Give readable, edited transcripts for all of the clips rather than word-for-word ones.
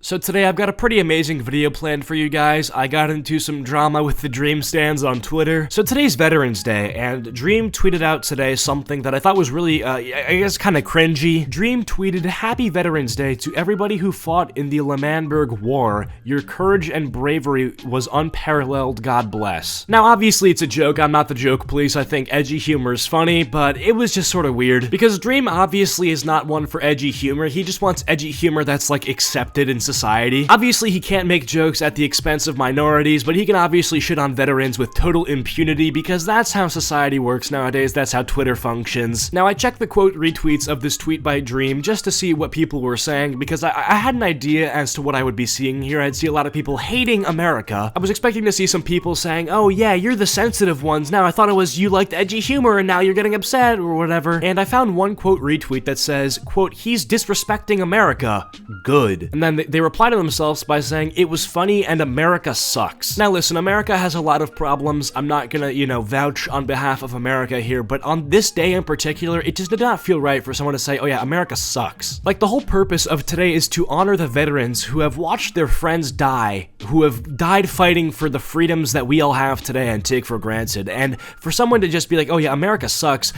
So today I've got a pretty amazing video planned for you guys. I got into some drama with the Dream stands on Twitter. So today's Veterans Day, and Dream tweeted out today something that I thought was really, I guess kind of cringy. Dream tweeted, "Happy Veterans Day to everybody who fought in the L'Manberg War. Your courage and bravery was unparalleled, God bless." Now obviously it's a joke, I'm not the joke police, I think edgy humor is funny, but it was just sort of weird. Because Dream obviously is not one for edgy humor, he just wants edgy humor that's like accepted in society. Obviously he can't make jokes at the expense of minorities, but he can obviously shit on veterans with total impunity because that's how society works nowadays, that's how Twitter functions. Now I checked the quote retweets of this tweet by Dream just to see what people were saying because I had an idea as to what I would be seeing here. I'd see a lot of people hating America. I was expecting to see some people saying, "Oh yeah, you're the sensitive ones now, I thought it was you liked edgy humor and now you're getting upset," or whatever. And I found one quote retweet that says, quote, "He's disrespecting America. Good." And then they reply to themselves by saying, "It was funny and America sucks." Now listen, America has a lot of problems. I'm not gonna, vouch on behalf of America here, but on this day in particular, it just did not feel right for someone to say, "Oh yeah, America sucks." Like, the whole purpose of today is to honor the veterans who have watched their friends die, who have died fighting for the freedoms that we all have today and take for granted. And for someone to just be like, "Oh yeah, America sucks,"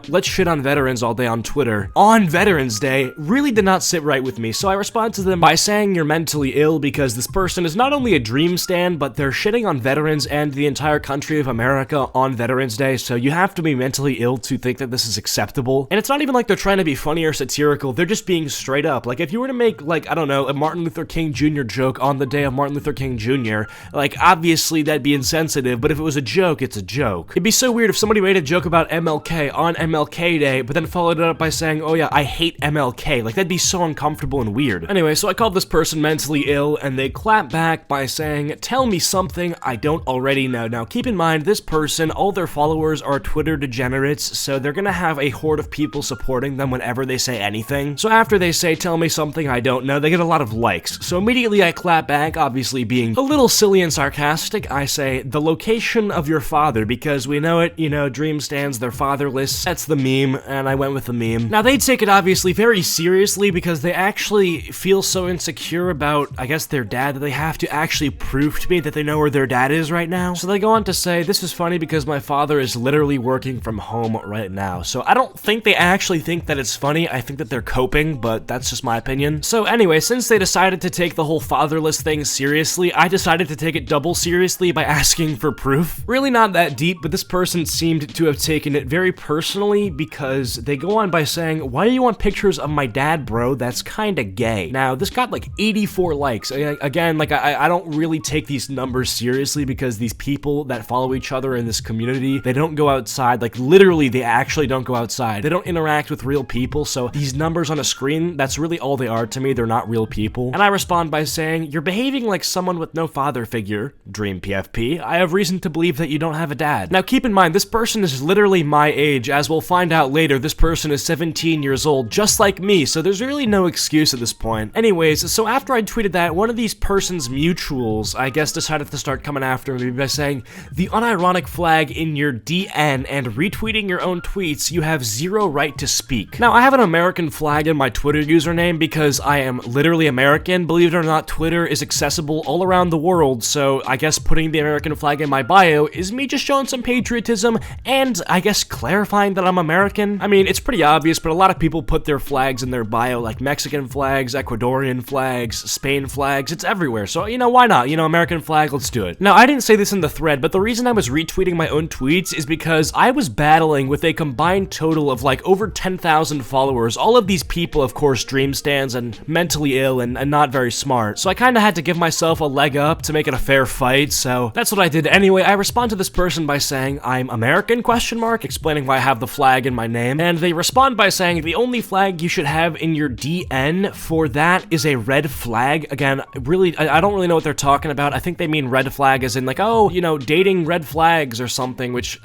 let's shit on veterans all day on Twitter on Veterans Day, really did not sit right with me. So I respond to them by saying you're mentally ill because this person is not only a Dream stan, but they're shitting on veterans and the entire country of America on Veterans Day, so you have to be mentally ill to think that this is acceptable. And it's not even like they're trying to be funny or satirical, they're just being straight up. Like, if you were to make, like, I don't know, a Martin Luther King Jr. joke on the day of Martin Luther King Jr., like, obviously that'd be insensitive, but if it was a joke, it's a joke. It'd be so weird if somebody made a joke about MLK on MLK Day, but then followed it up by saying, "Oh yeah, I hate MLK." Like, that'd be so uncomfortable and weird. Anyway, so I called this person mentally ill, and they clapped back by saying, "Tell me something I don't already know." Now, keep in mind, this person, all their followers are Twitter degenerates, so they're gonna have a horde of people supporting them whenever they say anything. So after they say, "Tell me something I don't know," they get a lot of likes. So immediately I clap back, obviously being a little silly and sarcastic. I say, "The location of your father," because we know it, Dream stans, they're fatherless. That's the meme, and I went with the meme. Now, they take it obviously very seriously because they actually feel so insecure about, I guess, their dad that they have to actually prove to me that they know where their dad is right now. So they go on to say, "This is funny because my father is literally working from home right now." So I don't think they actually think that it's funny, I think that they're coping, but that's just my opinion. So anyway, since they decided to take the whole fatherless thing seriously, I decided to take it double seriously by asking for proof. Really not that deep, but this person seemed to have taken it very personally because they go on by saying, "Why do you want pictures of my dad, bro? That's kinda gay." Now, this got like 84 likes. Again, like, I don't really take these numbers seriously because these people that follow each other in this community, they don't go outside. Like, literally, they actually don't go outside. They don't interact with real people, so these numbers on a screen, that's really all they are to me. They're not real people. And I respond by saying, "You're behaving like someone with no father figure, Dream PFP. I have reason to believe that you don't have a dad." Now, keep in mind, this person is literally my age. As we'll find out later, this person is 17 years old, just like me, so there's really no excuse at this point. Anyways, so after I tweeted that, one of these person's mutuals, I guess, decided to start coming after me by saying, "The unironic flag in your DN and retweeting your own tweets, you have zero right to speak." Now, I have an American flag in my Twitter username because I am literally American. Believe it or not, Twitter is accessible all around the world, so I guess putting the American flag in my bio is me just showing some patriotism and, I guess, clarifying that I'm American. I mean, it's pretty obvious, but a lot of people put their flags in their bio, like Mexican flags, Ecuadorian flags, Spain flags, it's everywhere, so, why not? American flag, let's do it. Now, I didn't say this in the thread, but the reason I was retweeting my own tweets is because I was battling with a combined total of, like, over 10,000 followers. All of these people, of course, Dream stans and mentally ill and not very smart, so I kinda had to give myself a leg up to make it a fair fight, so that's what I did. Anyway, I respond to this person by saying, "I'm American?" explaining why I have the flag in my name, and they respond by saying, "The only flag you should have in your DN for that is a red flag." Again, really, I don't really know what they're talking about. I think they mean red flag as in, like, oh, dating red flags or something, which,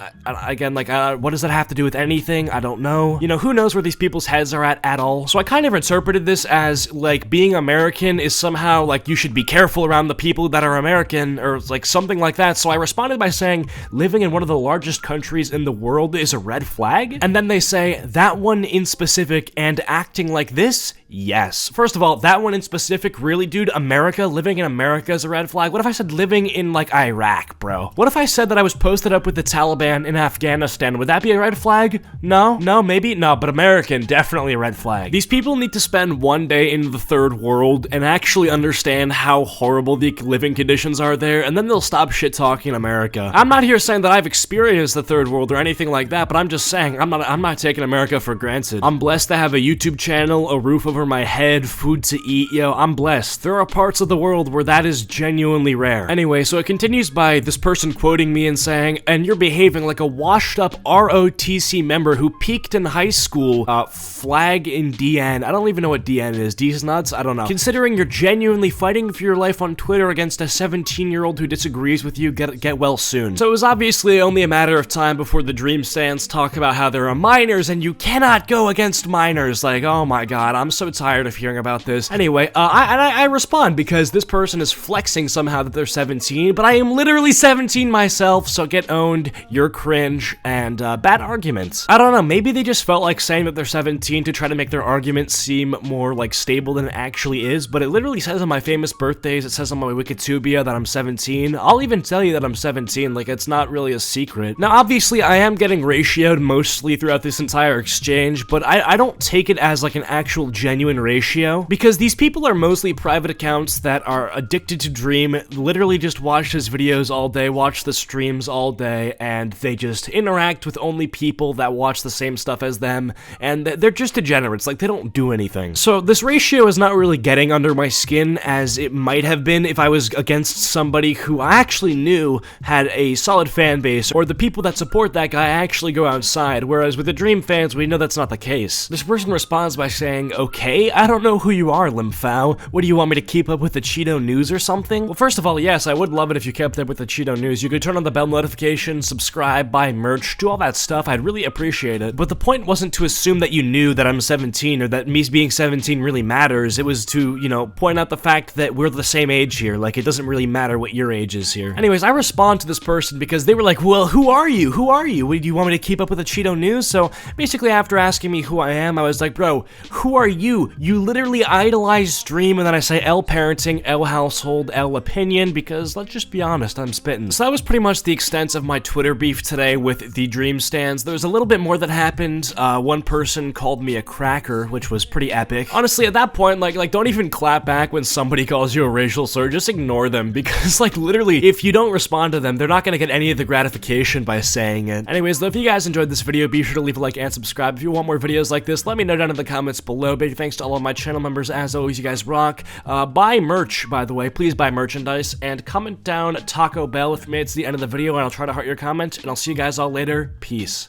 again, like, what does that have to do with anything? I don't know. Who knows where these people's heads are at all? So I kind of interpreted this as, like, being American is somehow, like, you should be careful around the people that are American, or, like, something like that. So I responded by saying, "Living in one of the largest countries in the world is a red flag?" And then they say, "That one in specific and acting like this? Yes. First of all, that one in specific, really, dude, America, living in America is a red flag. What if I said living in, like, Iraq, bro? What if I said that I was posted up with the Taliban in Afghanistan? Would that be a red flag? No? No, maybe? No, but American, definitely a red flag. These people need to spend one day in the third world and actually understand how horrible the living conditions are there, and then they'll stop shit-talking America. I'm not here saying that I've experienced the third world or anything like that, but I'm just saying, I'm not taking America for granted. I'm blessed to have a YouTube channel, a roof over my head, food to eat, yo, I'm blessed. There are parts of the world where that is genuinely rare. Anyway, so it continues by this person quoting me and saying, and you're behaving like a washed up ROTC member who peaked in high school, flag in DN. I don't even know what DN is. D's nuts? I don't know. Considering you're genuinely fighting for your life on Twitter against a 17-year-old who disagrees with you, get well soon. So it was obviously only a matter of time before the Dream Stands talk about how there are minors and you cannot go against minors. Like, oh my god, I'm so tired of hearing about this. Anyway, I respond because this person is flexing somehow that they're 17, but I am literally 17 myself, so get owned, you're cringe, and bad arguments. I don't know, maybe they just felt like saying that they're 17 to try to make their argument seem more like stable than it actually is, but it literally says on my famous birthdays, it says on my Wikitubia that I'm 17. I'll even tell you that I'm 17, like it's not really a secret. Now obviously I am getting ratioed mostly throughout this entire exchange, but I don't take it as like an actual genuine ratio, because these people are mostly private accounts that are addicted to Dream, literally just watch his videos all day, watch the streams all day, and they just interact with only people that watch the same stuff as them, and they're just degenerates, like they don't do anything. So this ratio is not really getting under my skin as it might have been if I was against somebody who I actually knew had a solid fan base, or the people that support that guy actually go outside, whereas with the Dream fans, we know that's not the case. This person responds by saying, okay, I don't know who you are, Limfao. What do you want me to keep up with the Cheeto news or something? Well, first of all, yes, I would love it if you kept up with the Cheeto news. You could turn on the bell notification, subscribe, buy merch, do all that stuff. I'd really appreciate it. But the point wasn't to assume that you knew that I'm 17 or that me being 17 really matters. It was to, you know, point out the fact that we're the same age here. Like, it doesn't really matter what your age is here. Anyways, I respond to this person because they were like, well, who are you? Who are you? Do you want me to keep up with the Cheeto news? So basically, after asking me who I am, I was like, bro, who are you? You literally idolize Dream, and then I say L parenting, L household, L opinion, because let's just be honest, I'm spitting. So that was pretty much the extent of my Twitter beef today with the Dream Stands. There was a little bit more that happened. One person called me a cracker, which was pretty epic. Honestly, at that point, like don't even clap back when somebody calls you a racial slur. Just ignore them, because like literally, if you don't respond to them, they're not gonna get any of the gratification by saying it. Anyways, though, if you guys enjoyed this video, be sure to leave a like and subscribe. If you want more videos like this, let me know down in the comments below. Big thanks to all of my channel members. As always, you guys rock. Buy merch, by the way. Please buy merchandise, and comment down Taco Bell if you made it to the end of the video, and I'll try to heart your comment, and I'll see you guys all later. Peace.